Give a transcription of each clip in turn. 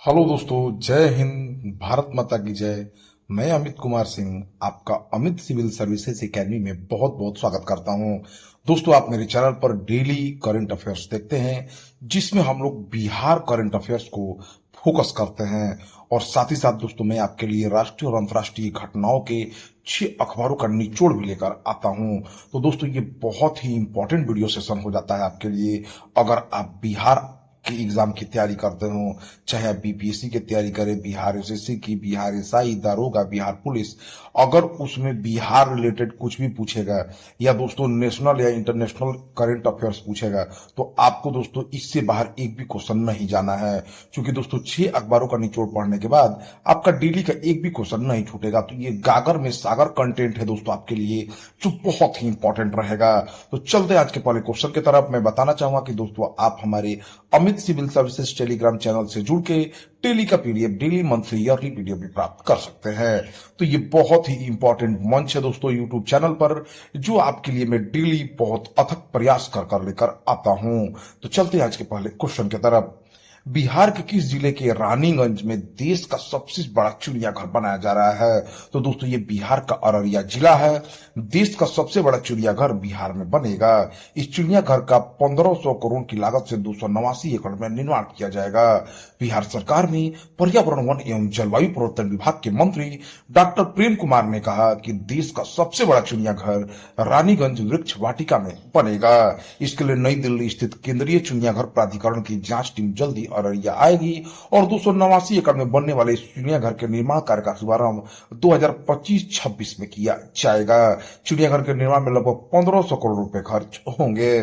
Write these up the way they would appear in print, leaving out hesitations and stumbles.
Hello दोस्तों, जय हिंद, भारत माता की जय। मैं अमित कुमार सिंह आपका अमित सिविल सर्विसेज एकेडमी में बहुत बहुत स्वागत करता हूं। दोस्तों, आप मेरे चैनल पर डेली करंट अफेयर्स देखते हैं, जिसमें हम लोग बिहार करंट अफेयर्स को फोकस करते हैं। और साथ ही साथ दोस्तों, मैं आपके लिए राष्ट्रीय और अंतर्राष्ट्रीय घटनाओं के 6 अखबारों का निचोड़ भी लेकर आता हूं। तो दोस्तों, ये बहुत ही इंपॉर्टेंट वीडियो सेशन हो जाता है आपके लिए। अगर आप बिहार के एग्जाम की तैयारी करते हो, चाहे आप बीपीएससी की तैयारी करें, बिहार एसएससी की, बिहार एसआई, दारोगा, बिहार पुलिस, अगर उसमें बिहार रिलेटेड कुछ भी पूछेगा या दोस्तों नेशनल या इंटरनेशनल करंट अफेयर्स पूछेगा, तो आपको दोस्तों इससे बाहर एक भी क्वेश्चन नहीं जाना है। क्योंकि दोस्तों 6 अखबारों का निचोड़ पढ़ने के बाद आपका डेली का एक भी क्वेश्चन नहीं छूटेगा। तो ये गागर में सागर कंटेंट है दोस्तों आपके लिए, जो बहुत ही इंपॉर्टेंट रहेगा। तो चलते आज के पहले क्वेश्चन की तरफ। मैं बताना चाहूंगा कि दोस्तों आप हमारे Amit civil services telegram channel से जुड़ के डेली का PDF, daily, monthly, yearly PDF भी प्राप्त कर सकते हैं। तो ये बहुत ही इंपॉर्टेंट मंच है दोस्तों यूट्यूब चैनल पर, जो आपके लिए मैं डेली बहुत अथक प्रयास कर लेकर आता हूं। तो चलते आज के पहले क्वेश्चन की तरफ। बिहार के किस जिले के रानीगंज में देश का सबसे बड़ा चिड़ियाघर बनाया जा रहा है? तो दोस्तों ये बिहार का अररिया जिला है। देश का सबसे बड़ा चिड़ियाघर बिहार में बनेगा। इस चिड़ियाघर का 1500 करोड़ की लागत से 289 एकड़ में निर्माण किया जाएगा। बिहार सरकार में पर्यावरण, वन एवं जलवायु परिवर्तन विभाग के मंत्री डॉक्टर प्रेम कुमार ने कहा कि देश का सबसे बड़ा चिड़ियाघर रानीगंज वृक्ष वाटिका में बनेगा। इसके लिए नई दिल्ली स्थित केंद्रीय चिड़ियाघर प्राधिकरण की जांच टीम जल्दी अररिया आएगी और 289 एकड़ में बनने वाले इस चिड़ियाघर के निर्माण कार्य का शुभारंभ 2025-26 में किया जाएगा। चिड़ियाघर के निर्माण में लगभग 1500 करोड़ रुपए खर्च होंगे।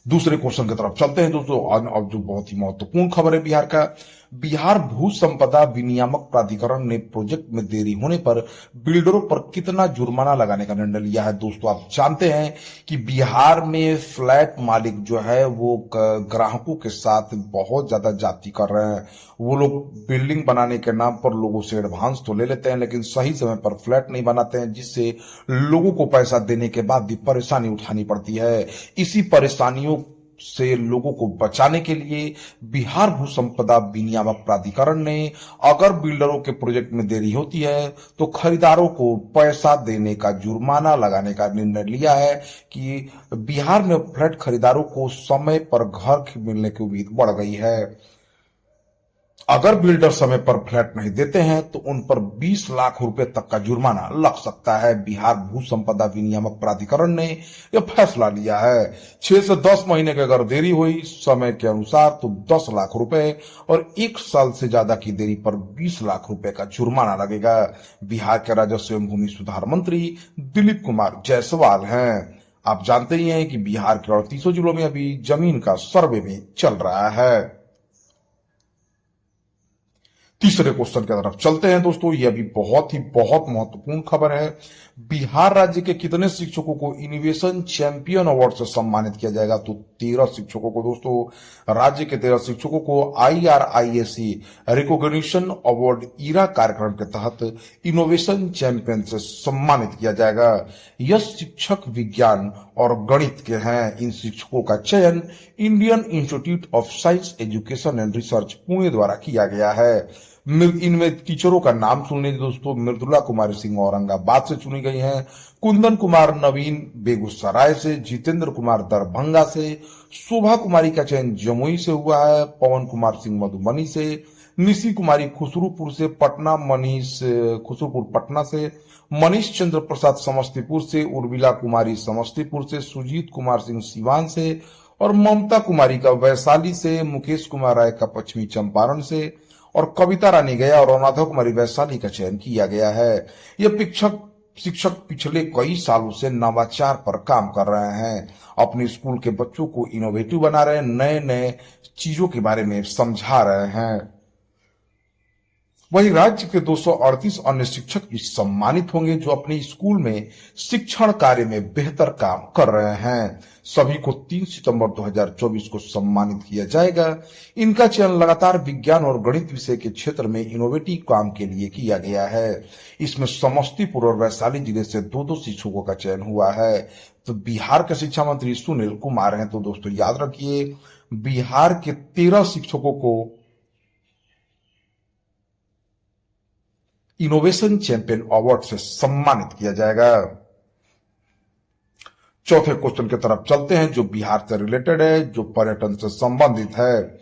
दूसरे क्वेश्चन की तरफ चलते हैं दोस्तों। अब जो बहुत ही महत्वपूर्ण खबर है बिहार का, बिहार भू संपदा विनियामक प्राधिकरण ने प्रोजेक्ट में देरी होने पर बिल्डरों पर कितना जुर्माना लगाने का निर्णय लिया है। दोस्तों आप जानते हैं कि बिहार में फ्लैट मालिक जो है वो ग्राहकों के साथ बहुत ज्यादा जाति कर रहे हैं। वो लोग बिल्डिंग बनाने के नाम पर लोगों से एडवांस तो ले लेते हैं, लेकिन सही समय पर फ्लैट नहीं बनाते हैं, जिससे लोगों को पैसा देने के बाद भी परेशानी उठानी पड़ती है। इसी परेशानियों से लोगों को बचाने के लिए बिहार भू संपदा विनियामक प्राधिकरण ने अगर बिल्डरों के प्रोजेक्ट में देरी होती है तो खरीदारों को पैसा देने का, जुर्माना लगाने का निर्णय लिया है। कि बिहार में फ्लैट खरीदारों को समय पर घर मिलने की उम्मीद बढ़ गई है। अगर बिल्डर समय पर फ्लैट नहीं देते हैं तो उन पर 20 लाख रुपए तक का जुर्माना लग सकता है। बिहार भू संपदा विनियामक प्राधिकरण ने यह फैसला लिया है। 6 से 10 महीने की अगर देरी हुई समय के अनुसार तो 10 लाख रुपए और 1 साल से ज्यादा की देरी पर 20 लाख रुपए का जुर्माना लगेगा। बिहार के राजस्व एवं भूमि सुधार मंत्री दिलीप कुमार जायसवाल हैं। आप जानते ही हैं कि बिहार के 38 जिलों में अभी जमीन का सर्वे भी चल रहा है। तीसरे क्वेश्चन की तरफ चलते हैं दोस्तों। ये अभी बहुत महत्वपूर्ण खबर है। बिहार राज्य के कितने शिक्षकों को इनोवेशन चैंपियन अवार्ड से सम्मानित किया जाएगा? तो 13 शिक्षकों को दोस्तों, राज्य के 13 शिक्षकों को IRISE रिकॉग्निशन अवार्ड ईरा कार्यक्रम के तहत इनोवेशन चैंपियन से सम्मानित किया जाएगा। यह शिक्षक विज्ञान और गणित के हैं। इन शिक्षकों का चयन Indian institute of science education and research Pune द्वारा किया गया है। इनमें टीचरों का नाम सुन लीजिए दोस्तों। मृदुला कुमारी सिंह औरंगाबाद से चुनी गई हैं, कुंदन कुमार नवीन बेगूसराय से, जितेंद्र कुमार दरभंगा से, शोभा कुमारी का चयन जमुई से हुआ है, पवन कुमार सिंह मधुबनी से, निशी कुमारी खुसरूपुर से, पटना मनीष खुसरूपुर पटना से, मनीष चंद्र प्रसाद समस्तीपुर से, उर्मिला कुमारी समस्तीपुर से, सुजीत कुमार सिंह सिवान से और ममता कुमारी का वैशाली से, मुकेश कुमार राय का पश्चिमी चंपारण से और कविता रानी गया और राधा कुमारी वैशाली का चयन किया गया है। ये शिक्षक पिछले कई सालों से नवाचार पर काम कर रहे हैं, अपने स्कूल के बच्चों को इनोवेटिव बना रहे हैं, नए नए चीजों के बारे में समझा रहे हैं। वहीं राज्य के 238 अन्य शिक्षक भी सम्मानित होंगे जो अपने स्कूल में शिक्षण कार्य में बेहतर काम कर रहे हैं। सभी को 3 सितंबर 2024 को सम्मानित किया जाएगा। इनका चयन लगातार विज्ञान और गणित विषय के क्षेत्र में इनोवेटिव काम के लिए किया गया है। इसमें समस्तीपुर और वैशाली जिले से 2-2 शिक्षकों का चयन हुआ है। तो बिहार के शिक्षा मंत्री सुनील कुमार हैं। तो दोस्तों याद रखिए, बिहार के 13 शिक्षकों को इनोवेशन चैंपियन अवार्ड से सम्मानित किया जाएगा। चौथे क्वेश्चन की तरफ चलते हैं जो बिहार से रिलेटेड है, जो पर्यटन से संबंधित है।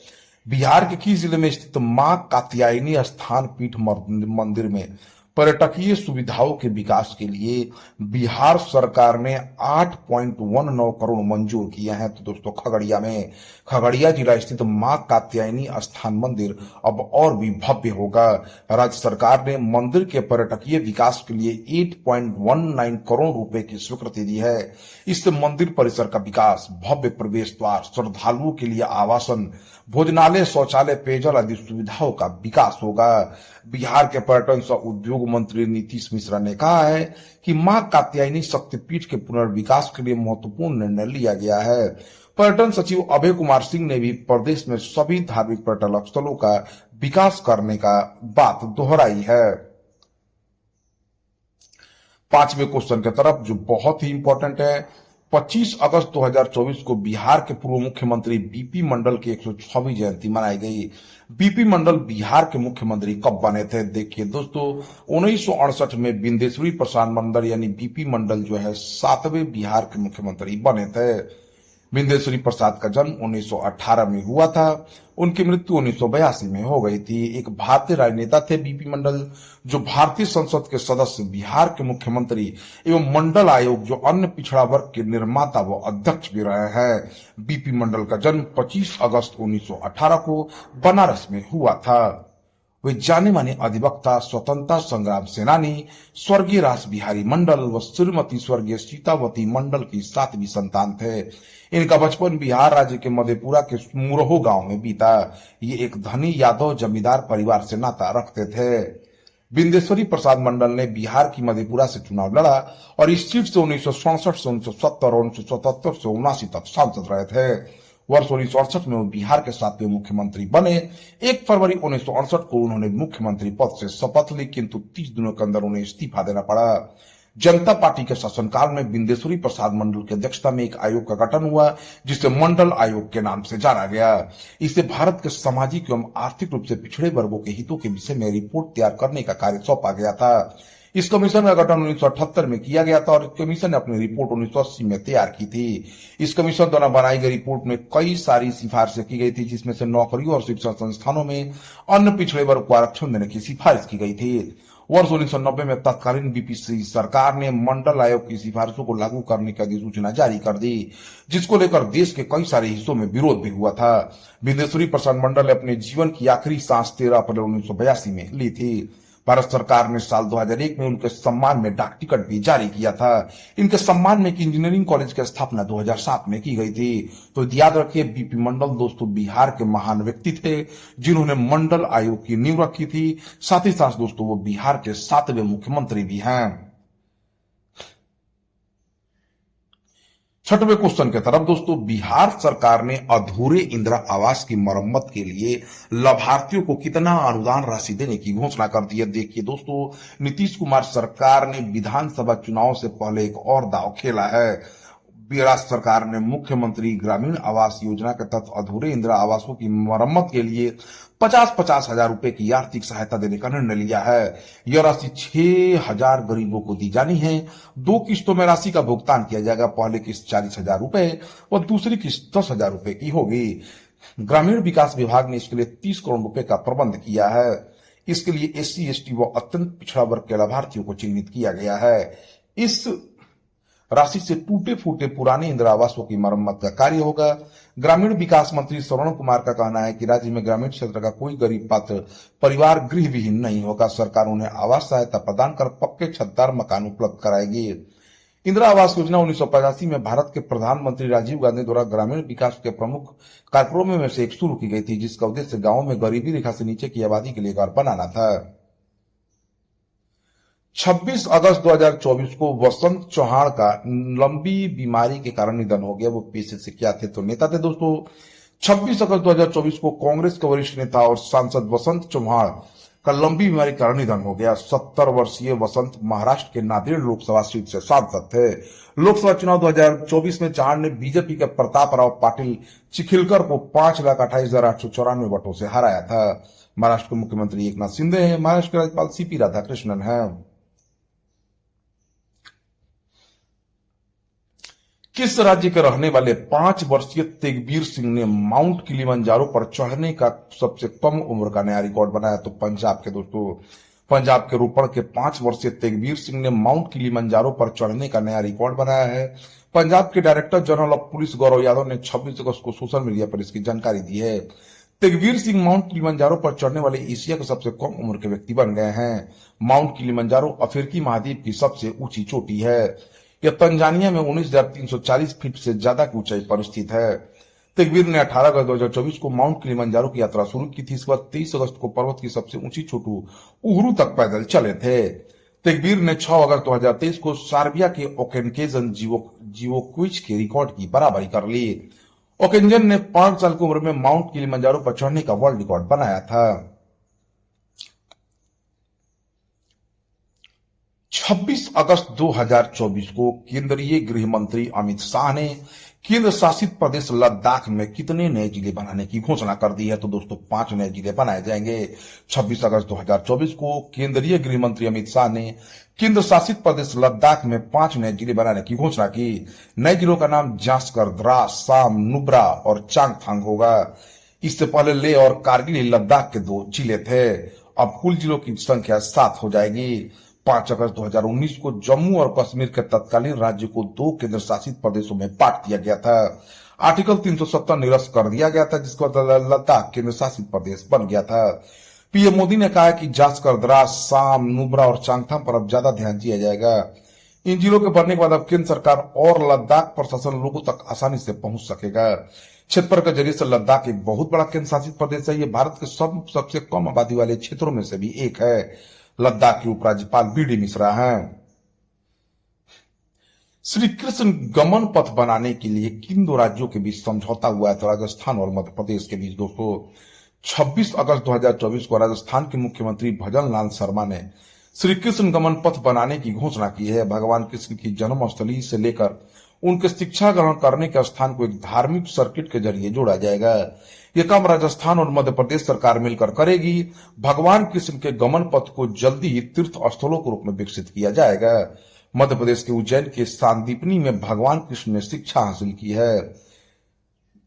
बिहार के किस जिले में स्थित मां कात्यायनी स्थान पीठ मंदिर में पर्यटकीय सुविधाओं के विकास के लिए बिहार सरकार ने 8.19 करोड़ मंजूर किए हैं? तो दोस्तों खगड़िया जिला स्थित मां कात्यायनी स्थान मंदिर अब और भी भव्य होगा। राज्य सरकार ने मंदिर के पर्यटकीय विकास के लिए 8.19 करोड़ रुपए की स्वीकृति दी है। इससे मंदिर परिसर का विकास, भव्य प्रवेश द्वार, श्रद्धालुओं के लिए आवासन, भोजनालय, शौचालय, पेयजल आदि सुविधाओं का विकास होगा। बिहार के पर्यटन सह उद्योग मंत्री नीतीश मिश्रा ने कहा है कि मां कात्यायनी शक्तिपीठ के पुनर्विकास के लिए महत्वपूर्ण निर्णय लिया गया है। पर्यटन सचिव अभय कुमार सिंह ने भी प्रदेश में सभी धार्मिक पर्यटन स्थलों का विकास करने का बात दोहराई है। पांचवें क्वेश्चन की तरफ जो बहुत ही इंपॉर्टेंट है, 25 अगस्त 2024 को बिहार के पूर्व मुख्यमंत्री बीपी मंडल की 106वीं जयंती मनाई गई। बीपी मंडल बिहार के मुख्यमंत्री कब बने थे? देखिए दोस्तों, 1968 में बिंदेश्वरी प्रसाद मंडल यानी बीपी मंडल जो है 7वें बिहार के मुख्यमंत्री बने थे। बिंदेश्वरी प्रसाद का जन्म 1918 में हुआ था। उनकी मृत्यु 1982 में हो गई थी। एक भारतीय राजनेता थे बीपी मंडल, जो भारतीय संसद के सदस्य, बिहार के मुख्यमंत्री एवं मंडल आयोग जो अन्य पिछड़ा वर्ग के निर्माता व अध्यक्ष भी रहे हैं। बीपी मंडल का जन्म 25 अगस्त 1918 को बनारस में हुआ था। वे जाने माने अधिवक्ता, स्वतंत्रता संग्राम सेनानी स्वर्गीय रास बिहारी मंडल व श्रीमती स्वर्गीय सीतावती मंडल की 7वीं संतान थे। इनका बचपन बिहार राज्य के मधेपुरा के मुरहो गांव में बीता। ये एक धनी यादव जमींदार परिवार से नाता रखते थे। बिंदेश्वरी प्रसाद मंडल ने बिहार की मधेपुरा से चुनाव लड़ा और इस सीट से 1967 से 1970 और 1977 से 1979 तक सांसद रहे थे। वर्ष 1968 में वो बिहार के 7वें मुख्यमंत्री बने। 1 फरवरी 1968 को उन्होंने मुख्यमंत्री पद से शपथ ली, किंतु 30 दिनों के अंदर उन्हें इस्तीफा देना पड़ा। जनता पार्टी के शासनकाल में बिंदेश्वरी प्रसाद मंडल की अध्यक्षता में एक आयोग का गठन हुआ, जिसे मंडल आयोग के नाम से जाना गया। इसे भारत के सामाजिक एवं आर्थिक रूप से पिछड़े वर्गों के हितों के विषय में रिपोर्ट तैयार करने का कार्य सौंपा गया था। इस कमीशन का गठन 1978 में किया गया था और कमीशन ने अपनी रिपोर्ट 1980 में तैयार की थी। इस कमीशन द्वारा बनाई गई रिपोर्ट में कई सारी सिफारिशें की गई थी, जिसमें से नौकरियों और शिक्षण संस्थानों में अन्य पिछड़े वर्ग को आरक्षण देने की सिफारिश की गई थी। वर्ष 1990 में तत्कालीन बीपीसी सरकार ने मंडल आयोग की सिफारिशों को लागू करने की अधिसूचना जारी कर दी, जिसको लेकर देश के कई सारे हिस्सों में विरोध भी हुआ था। बिंदेश्वरी प्रसाद मंडल ने अपने जीवन की आखिरी सांस 13 अप्रैल 1982 में ली थी। भारत सरकार ने साल 2001 में उनके सम्मान में डाक टिकट भी जारी किया था। इनके सम्मान में एक इंजीनियरिंग कॉलेज की स्थापना 2007 में की गई थी। तो याद रखिए, बीपी मंडल दोस्तों बिहार के महान व्यक्ति थे, जिन्होंने मंडल आयोग की नींव रखी थी। साथ ही साथ दोस्तों वो बिहार के 7वें मुख्यमंत्री भी हैं। 6वें क्वेश्चन की तरफ दोस्तों, बिहार सरकार ने अधूरे इंदिरा आवास की मरम्मत के लिए लाभार्थियों को कितना अनुदान राशि देने की घोषणा कर दी है? देखिए दोस्तों, नीतीश कुमार सरकार ने विधानसभा चुनाव से पहले एक और दांव खेला है। राज्य सरकार ने मुख्यमंत्री ग्रामीण आवास योजना के तहत अधूरे इंदिरा आवासों की मरम्मत के लिए 50-50 हजार रुपए की आर्थिक सहायता देने का निर्णय लिया है। यह राशि 6,000 गरीबों को दी जानी है। 2 किस्तों में राशि का भुगतान किया जाएगा। पहली किस्त 40,000 रुपए और दूसरी किस्त 10,000 रुपए की होगी। ग्रामीण विकास विभाग ने इसके लिए 30 करोड़ रुपए का प्रबंध किया है। इसके लिए SC, ST व अत्यंत पिछड़ा वर्ग के लाभार्थियों को चिन्हित किया गया है। इस राशि से टूटे फूटे पुराने इंदिरा आवासों की मरम्मत का कार्य होगा। ग्रामीण विकास मंत्री श्रवण कुमार का कहना है कि राज्य में ग्रामीण क्षेत्र का कोई गरीब पात्र परिवार गृह विहीन नहीं होगा। सरकार उन्हें आवास सहायता प्रदान कर पक्के छतदार मकान उपलब्ध कराएगी। इंदिरा आवास योजना 1985 में भारत के प्रधानमंत्री राजीव गांधी द्वारा ग्रामीण विकास के प्रमुख कार्यक्रमों में से एक शुरू की गई थी, जिसका उद्देश्य गांवों में गरीबी रेखा से नीचे की आबादी के लिए घर बनाना था। 26 अगस्त 2024 को वसंत चौहान का लंबी बीमारी के कारण निधन हो गया। वो पेशे से क्या थे? तो नेता थे दोस्तों। 26 अगस्त 2024 को कांग्रेस के वरिष्ठ नेता और सांसद वसंत चौहान का लंबी बीमारी के कारण निधन हो गया। 70 वर्षीय वसंत महाराष्ट्र के नांदेड़ लोकसभा सीट से सांसद थे। लोकसभा चुनाव 2024 में चार ने बीजेपी के प्रताप राव पाटिल चिखिलकर को 5,28,894 वोटों से हराया था। महाराष्ट्र के मुख्यमंत्री एकनाथ शिंदे हैं। महाराष्ट्र के राज्यपाल सीपी राधाकृष्णन हैं। किस राज्य के रहने वाले 5 वर्षीय तेगबीर सिंह ने माउंट किलिमंजारो पर चढ़ने का सबसे कम उम्र का नया रिकॉर्ड बनाया? तो पंजाब के दोस्तों, पंजाब के रोपड़ के 5 वर्षीय तेगबीर सिंह ने माउंट किलिमंजारो पर चढ़ने का नया रिकॉर्ड बनाया है। पंजाब के director general of police Gaurav Yadav ने 26 अगस्त को सोशल मीडिया पर इसकी जानकारी दी है। तेगबीर सिंह माउंट किलिमंजारो पर चढ़ने वाले एशिया के सबसे कम उम्र के व्यक्ति बन गए हैं। माउंट किलिमंजारो अफ्रीकी महाद्वीप की सबसे ऊंची चोटी है। यह तंजानिया में 19,340 फीट से ज्यादा की ऊंचाई पर स्थित है। तेगबीर ने 18 अगस्त 2024 को माउंट किलिमंजारो की यात्रा शुरू की थी। इसके बाद 23 अगस्त को पर्वत की सबसे ऊंची चोटी उहुरु तक पैदल चले थे। तेगबीर ने 6 अगस्त 2023 को सर्बिया के ओकेनकेजन जीवोक्विच के रिकॉर्ड की बराबरी कर ली। ओकेंजन ने 5 साल की उम्र में माउंट किलिमंजारो पर चढ़ने का वर्ल्ड रिकॉर्ड बनाया था। 26 अगस्त 2024 को केंद्रीय गृह मंत्री अमित शाह ने केंद्र शासित प्रदेश लद्दाख में कितने नए जिले बनाने की घोषणा कर दी है? तो दोस्तों 5 नए जिले बनाए जाएंगे। 26 अगस्त 2024 को केंद्रीय गृह मंत्री अमित शाह ने केंद्र शासित प्रदेश लद्दाख में 5 नए जिले बनाने की घोषणा की। नए जिलों का नाम जास्कर, द्रास, साम, नुब्रा और चांगथांग होगा। इससे पहले लेह और कारगिल लद्दाख के 2 जिले थे। अब कुल जिलों की संख्या 7 हो जाएगी। 5 अगस्त 2019 को जम्मू और कश्मीर के तत्कालीन राज्य को 2 केंद्र शासित प्रदेशों में बांट दिया गया था। आर्टिकल 370 निरस्त कर दिया गया था, जिसके बाद लद्दाख केंद्र शासित प्रदेश बन गया था। पीएम मोदी ने कहा कि जास्कर, द्रास, साम, नुब्रा और चांगथांग पर अब ज्यादा ध्यान दिया जाएगा। इन जिलों के बनने के बाद अब केंद्र सरकार और लद्दाख प्रशासन लोगों तक आसानी से पहुंच सकेगा। क्षेत्र के जरिए से लद्दाख एक बहुत बड़ा केंद्र शासित प्रदेश है। ये भारत के सबसे कम आबादी वाले क्षेत्रों में से भी एक है। लद्दाख के उपराज्यपाल बीडी मिश्रा हैं। श्री कृष्ण गमन पथ बनाने के लिए किन 2 राज्यों के बीच समझौता हुआ है? तो राजस्थान और मध्य प्रदेश के बीच। दोस्तों 26 अगस्त 2024 को राजस्थान के मुख्यमंत्री भजन लाल शर्मा ने श्री कृष्ण गमन पथ बनाने की घोषणा की है। भगवान कृष्ण की जन्मस्थली से लेकर उनके शिक्षा ग्रहण करने के स्थान को एक धार्मिक सर्किट के जरिए जोड़ा जाएगा। यह काम राजस्थान और मध्य प्रदेश सरकार मिलकर करेगी। भगवान कृष्ण के गमन पथ को जल्दी ही तीर्थ स्थलों के रूप में विकसित किया जाएगा। मध्य प्रदेश के उज्जैन के सांदीपनी में भगवान कृष्ण ने शिक्षा हासिल की है।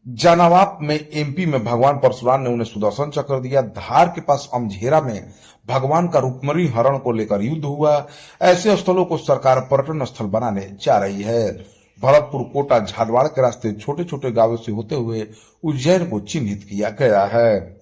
जानावाप में एमपी में भगवान परशुराम ने उन्हें सुदर्शन चक्र दिया। धार के पास अमझेरा में भगवान का रुक्मणी हरण को लेकर युद्ध हुआ। ऐसे स्थलों को सरकार पर्यटन स्थल बनाने जा रही है। भरतपुर, कोटा, झालवाड़ के रास्ते छोटे छोटे गांवों से होते हुए उज्जैन को चिन्हित किया गया है।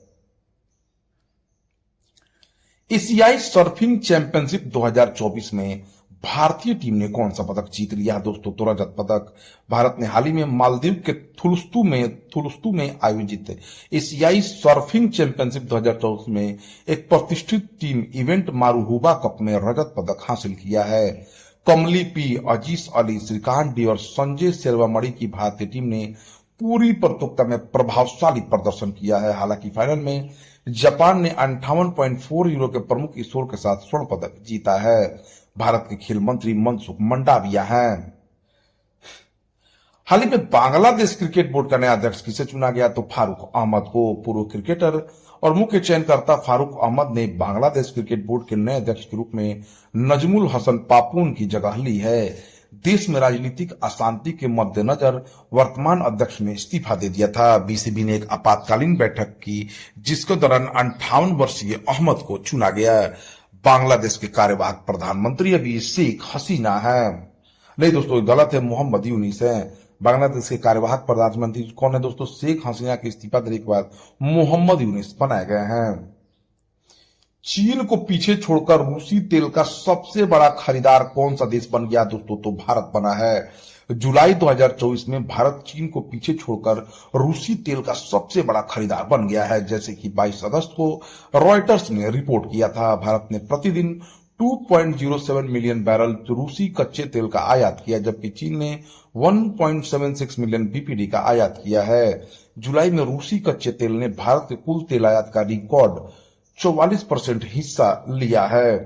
एशियाई सर्फिंग चैंपियनशिप 2024 में भारतीय टीम ने कौन सा पदक जीत लिया? दोस्तों तो रजत पदक। भारत ने हाल ही में मालदीव के थुलुस्तु में आयोजित एशियाई सर्फिंग चैंपियनशिप 2024 में एक प्रतिष्ठित टीम इवेंट मारूहुबा कप में रजत पदक हासिल किया है। कमली पी, अजीज अली, श्रीकांत डी और संजय सेल्वामणि की भारतीय टीम ने पूरी प्रतियोगिता में प्रभावशाली प्रदर्शन किया है। हालांकि फाइनल में जापान ने 58.4 यूरो के प्रमुख स्कोर के साथ स्वर्ण पदक जीता है। भारत के खेल मंत्री मनसुख मंडाविया हैं। हाल ही में बांग्लादेश क्रिकेट बोर्ड का नया अध्यक्ष किसे चुना गया? तो फारूक अहमद को। पूर्व क्रिकेटर और मुख्य चयनकर्ता फारूक अहमद ने बांग्लादेश क्रिकेट बोर्ड के नए अध्यक्ष के रूप में नजमुल हसन पापून की जगह ली है। देश में राजनीतिक अशांति के मद्देनजर वर्तमान अध्यक्ष ने इस्तीफा दे दिया था। बीसीबी ने एक आपातकालीन बैठक की, जिसके दौरान 58 वर्षीय अहमद को चुना गया। बांग्लादेश के कार्यवाहक प्रधानमंत्री अभी शेख हसीना है। नहीं दोस्तों, गलत है, मोहम्मद यूनिस है। बांग्लादेश के कार्यवाहक प्रधानमंत्री कौन है दोस्तों? शेख हसीना के इस्तीफा देने के बाद मोहम्मद यूनिस बनाए गए हैं। चीन को पीछे छोड़कर रूसी तेल का सबसे बड़ा खरीदार कौन सा देश बन गया दोस्तों? तो भारत बना है। जुलाई 2024 में भारत चीन को पीछे छोड़कर रूसी तेल का सबसे बड़ा खरीदार बन गया है। जैसे कि 22 अगस्त को रॉयटर्स ने रिपोर्ट किया था, भारत ने प्रतिदिन 2.07 मिलियन बैरल रूसी कच्चे तेल का आयात किया, जबकि चीन ने 1.76 मिलियन बीपीडी का आयात किया है। जुलाई में रूसी कच्चे तेल ने भारत के कुल तेल आयात का रिकॉर्ड 44% हिस्सा लिया है।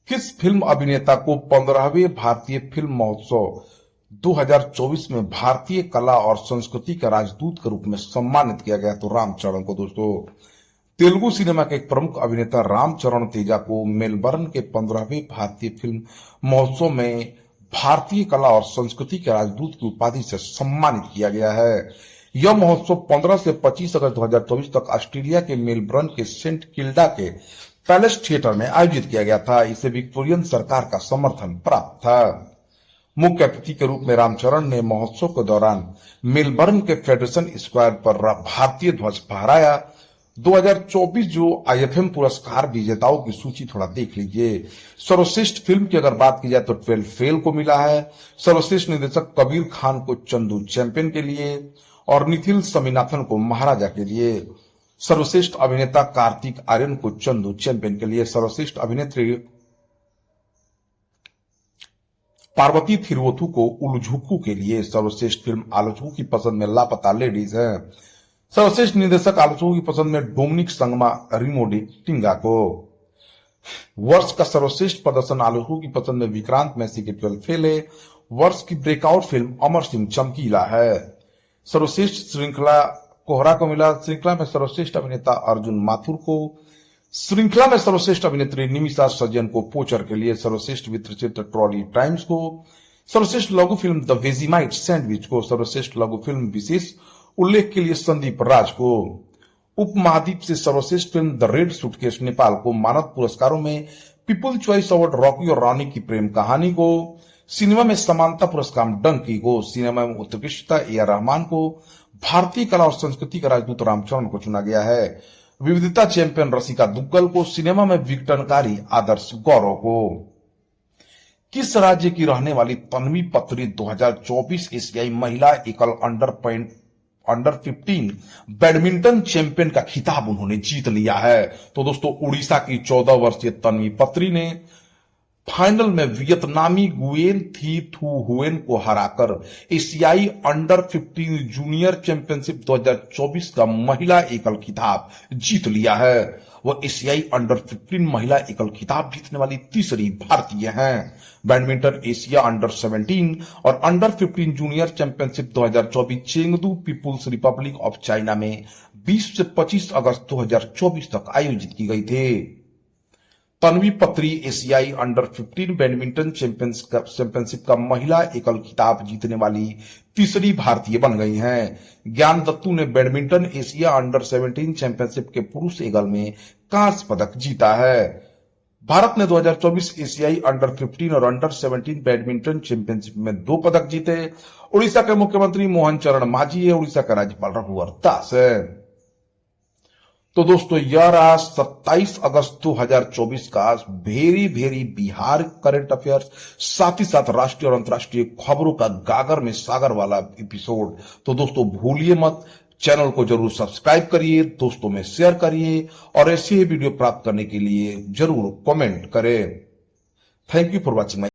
किस फिल्म अभिनेता को 15वें भारतीय फिल्म महोत्सव 2024 में भारतीय कला और संस्कृति के राजदूत के रूप में सम्मानित किया गया? तो रामचरण को। दोस्तों, तेलुगु सिनेमा के एक प्रमुख अभिनेता रामचरण तेजा को मेलबर्न के 15वें भारतीय फिल्म महोत्सव में भारतीय कला और संस्कृति के राजदूत की उपाधि से सम्मानित किया गया है। यह महोत्सव 15 से 25 अगस्त 2024 तक ऑस्ट्रेलिया के मेलबर्न के सेंट किल्डा के पैलेस थिएटर में आयोजित किया गया था। इसे विक्टोरियन सरकार का समर्थन प्राप्त था। मुख्य अतिथि के रूप में रामचरण ने महोत्सव के दौरान मेलबर्न के फेडरेशन स्क्वायर पर भारतीय ध्वज फहराया। 2024 जो IFM पुरस्कार विजेताओं की सूची थोड़ा देख लीजिए। सर्वश्रेष्ठ फिल्म की अगर बात की जाए तो 12 फेल को मिला है। सर्वश्रेष्ठ निर्देशक कबीर खान को चंदू चैंपियन के लिए और निथिल स्वामीनाथन को महाराजा के लिए। सर्वश्रेष्ठ अभिनेता कार्तिक आर्यन को चंदू चैंपियन के लिए। सर्वश्रेष्ठ अभिनेत्री पार्वती थिरुवथु को उलझुक्कू के लिए। सर्वश्रेष्ठ फिल्म आलोचकों की पसंद में लापता लेडीज है। सर्वश्रेष्ठ निर्देशक आलोचकों की पसंद में डोमिनिक संगमा रिमोडी टिंगा को। वर्ष का सर्वश्रेष्ठ प्रदर्शन आलोचकों की पसंद में विक्रांत मैसी के 12 फेल है। वर्ष की ब्रेकआउट फिल्म अमर सिंह चमकीला है। सर्वश्रेष्ठ श्रृंखला कोहरा को मिला। श्रृंखला में सर्वश्रेष्ठ अभिनेता अर्जुन माथुर को। श्रृंखला में सर्वश्रेष्ठ अभिनेत्री निमिषा सज्जन को पोचर के लिए। सर्वश्रेष्ठ वृत्तचित्र ट्रॉली टाइम्स को। सर्वश्रेष्ठ लघु फिल्म द वेजिमाइट सैंडविच को। सर्वश्रेष्ठ लघु फिल्म विशेष उल्लेख के लिए संदीप राज को। उपमहाद्वीप से सर्वश्रेष्ठ film the red suitcase Nepal को। मानद पुरस्कारों में पीपुल चॉइस अवार्ड रॉकी और रानी की प्रेम कहानी को। सिनेमा में समानता पुरस्कार डंकी को। सिनेमा में उत्कृष्टता AR रहमान को। भारतीय कला और संस्कृति का राजदूत रामचरण को चुना गया है। विविधता चैंपियन रसिका दुग्गल को। सिनेमा में विघटनकारी आदर्श गौरव को। किस राज्य की रहने वाली तन्वी पत्री 2024 एशियाई महिला एकल अंडर 15 बैडमिंटन चैंपियन का खिताब उन्होंने जीत लिया है? तो दोस्तों, उड़ीसा की 14 वर्षीय तन्वी पत्री ने फाइनल में वियतनामी गुएन थी थू हुएन को हराकर एशियाई अंडर 15 जूनियर चैंपियनशिप 2024 का महिला एकल खिताब जीत लिया है। वह एशियाई अंडर 15 महिला एकल खिताब जीतने वाली तीसरी भारतीय हैं। बैडमिंटन एशिया अंडर 17 और under 15 junior championship 2024 Chengdu People's Republic of China में 20 से 25 अगस्त 2024 तक आयोजित की गई थी। तन्वी पत्री एशियाई अंडर 15 बैडमिंटन चैंपियनशिप का महिला एकल खिताब जीतने वाली तीसरी भारतीय बन गई हैं। ज्ञान दत्तू ने बैडमिंटन एशिया अंडर 17 चैंपियनशिप के पुरुष एकल में कांस्य पदक जीता है। भारत ने 2024 एशियाई अंडर 15 और अंडर 17 बैडमिंटन चैंपियनशिप में 2 पदक जीते। उड़ीसा के मुख्यमंत्री मोहन चरण मांझी है। उड़ीसा का राज्यपाल रघुवर दास है। तो दोस्तों, यह रहा 27 अगस्त 2024 का भेरी बिहार करंट अफेयर्स, साथ ही साथ राष्ट्रीय और अंतर्राष्ट्रीय खबरों का गागर में सागर वाला एपिसोड। तो दोस्तों, भूलिए मत, चैनल को जरूर सब्सक्राइब करिए, दोस्तों में शेयर करिए और ऐसी ही वीडियो प्राप्त करने के लिए जरूर कमेंट करें। Thank you for watching my